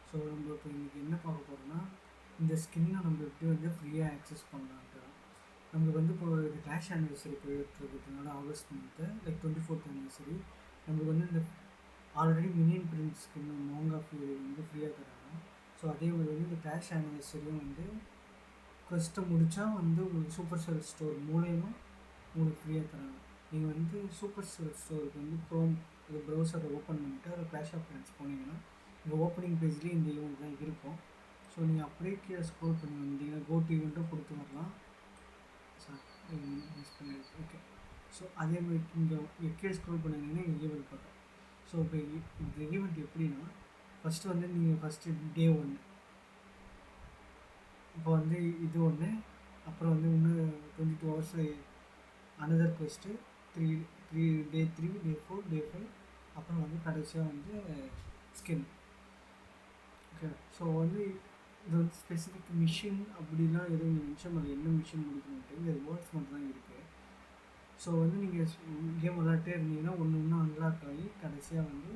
So நம்ம இப்போ இன்றைக்கி என்ன பார்க்க போகிறோம்னா, இந்த ஸ்கின்னை நம்ம எப்படி வந்து ஃப்ரீயாக ஆக்சஸ் பண்ணலான்ட்டு தான். நம்மளுக்கு வந்து இப்போ இது கிளாஷ் ஆனிவர்சரி போயிட்டுருக்கிறதுனால August month like 24th anniversary நம்மளுக்கு வந்து இந்த already minion print skin manga fury வந்து ஃப்ரீயாக தராங்க. ஸோ அதே மாதிரி வந்து இந்த கிளாஷ் ஆனிவர்சரியும் வந்து கொஸ்ட்டை முடித்தா வந்து உங்களுக்கு சூப்பர் செல் ஸ்டோர் மூலயமா உங்களுக்கு ஃப்ரீயாக தராங்க. நீங்கள் வந்து சூப்பர் செல் ஸ்டோருக்கு வந்து க்ரோம் இது ப்ரௌசரை ஓப்பன் பண்ணிவிட்டு அதில் கிளாஷ் ஆஃப் கிளான்ஸ் போனீங்கன்னா உங்கள் ஓப்பனிங் பேஜ்லேயே இந்த ஈவெண்ட் தான் இருக்கும். ஸோ நீங்கள் அப்படியே கீழே ஸ்க்ரோல் பண்ணி வந்தீங்கன்னா கோ டு ஈவெண்ட்டும் கொடுத்து வரலாம். சாரி மிஸ் பண்ணிடுச்சு. ஓகே. ஸோ அதே மாதிரி இங்கே கீழே ஸ்க்ரோல் பண்ணிங்கன்னா இங்கே ஈவெண்ட் பார்த்தோம். ஸோ இப்போ இந்த ஈவெண்ட் எப்படின்னா ஃபஸ்ட்டு வந்து நீங்கள் ஃபஸ்ட்டு டே 1 இப்போ வந்து இது ஒன்று, அப்புறம் வந்து இன்னும் 22 ஹவர்ஸில் another cost three three day 3 டே 4 டே 5 அப்புறம் வந்து கடைசியாக வந்து ஸ்கின். ஓகே. ஸோ வந்து இது வந்து ஸ்பெசிஃபிக் மிஷின் அப்படிலாம் எதுவும் மென்ஷன் பண்ணல, என்ன மிஷின் முடிக்கணுன்ட்டு. இது வேர்ட்ஸ் மட்டும் தான் இருக்குது. ஸோ வந்து நீங்கள் கேம் விளாட்டே இருந்தீங்கன்னா ஒன்று ஒன்று அன்லாக் ஆகி கடைசியாக வந்து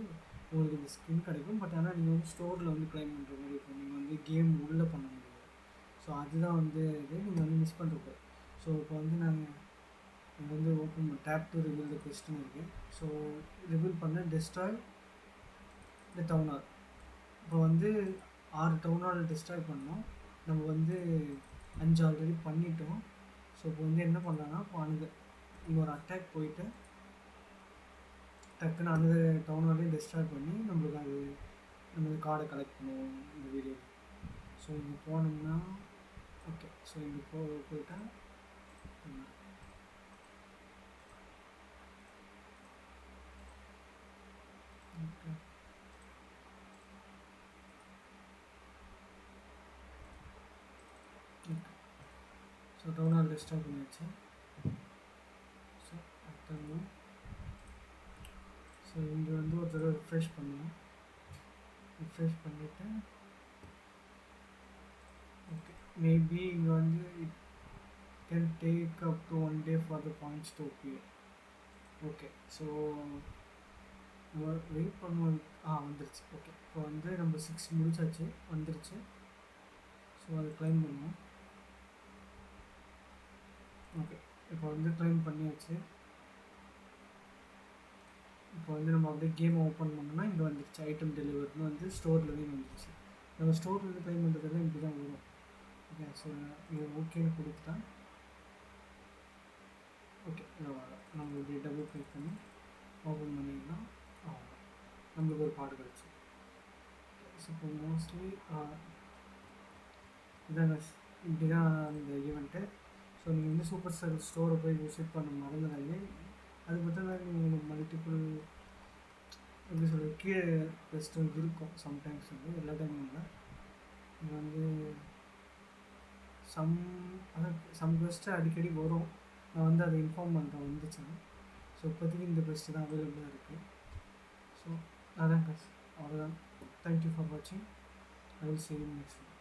உங்களுக்கு இந்த ஸ்கின் கிடைக்கும். பட் ஆனால் நீங்கள் வந்து ஸ்டோரில் வந்து கிளைம் பண்ணுற மாதிரி இருக்கும். நீங்கள் வந்து கேம் உள்ளே பண்ண முடியாது. ஸோ அதுதான் வந்து இது நீங்கள் வந்து மிஸ் பண்ணுறது. ஸோ இப்போ வந்து நாங்கள் வந்து open tape to reveal the question இருக்குது. ஸோ ரிவீல் பண்ண டெஸ்ட்ராய் த டவுன் ஹால். இப்போ வந்து 6 டவுன் ஹால் டெஸ்ட்ராய் பண்ணோம். நம்ம வந்து 5 ஆல்ரெடி பண்ணிட்டோம். ஸோ இப்போ வந்து என்ன பண்ணலான்னா இப்போ இன்னொரு அட்டாக் போயிட்டு டக்குன்னு அந்த டவுன் ஹாலையும் டெஸ்ட்ராய் பண்ணி நம்மளுக்கு கார்டை கலெக்ட் பண்ணுவோம் இந்த வீடியோ. ஸோ இங்கே போனோம்னா ஓகே. ஸோ இங்கே போயிட்டா okay. So town hall destroy பண்ணியாச்சு. ஸோ அடுத்தது ஸோ இங்கே வந்து ஒரு தடவை ரிஃப்ரெஷ் பண்ணுவோம். ரிஃப்ரெஷ் பண்ணிவிட்டு ஓகே மேபி இங்கே வந்து it can take up to 1 day for the points to appear. Okay. So wait பண்ணுவோம். வந்துருச்சு. ஓகே. இப்போ வந்து நம்ம 6 முடிச்சாச்சு, வந்துருச்சு. ஸோ அதை கிளைம் பண்ணுவோம். ஓகே. இப்போ வந்து கிளைம் பண்ணியாச்சு. இப்போ வந்து நம்ம அப்படியே கேம் ஓப்பன் பண்ணோம்னா இங்கே வந்துருச்சு ஐட்டம் டெலிவர்னு வந்து ஸ்டோர்லேருந்து வந்துருச்சு. நம்ம ஸ்டோர்லேருந்து கிளைம் பண்ணுறதெல்லாம் இப்படி தான் வரும். ஓகே. ஸோ இது ஓகேன்னு கொடுத்துட்டா ஓகே. நம்ம இப்படி டபுள் கிளிக் பண்ணி ஓப்பன் பண்ணிங்கன்னா நம்மளுக்கு ஒரு கார்டு கிடச்சி. ஸோ இப்போ மோஸ்ட்லி இதாங்க இப்படி தான் அந்த ஈவெண்ட்டு. ஸோ நீங்கள் வந்து சூப்பர் செல் ஸ்டோரை போய் விசிட் பண்ண மறந்துடாதீங்க. அது மட்டும் தான் உங்களுக்கு மல்டிபிள் எப்படி சொல்கிறது கீழே பெஸ்ட்டும் இருக்கும். சம்டைம்ஸ் வந்து எல்லா டைமும் இல்லை. இது வந்து சம் பெஸ்ட்டு அடிக்கடி வரும். நான் வந்து அதை இன்ஃபார்ம் பண்ணுறேன் வந்துச்சுன்னா. ஸோ இப்போதைக்கு இந்த பெஸ்ட்டு தான் அவைலபிளாக இருக்குது. ஸோ அதான் அவ்வளோதான். தேங்க்யூ ஃபார் வாட்சிங். I will see you next time.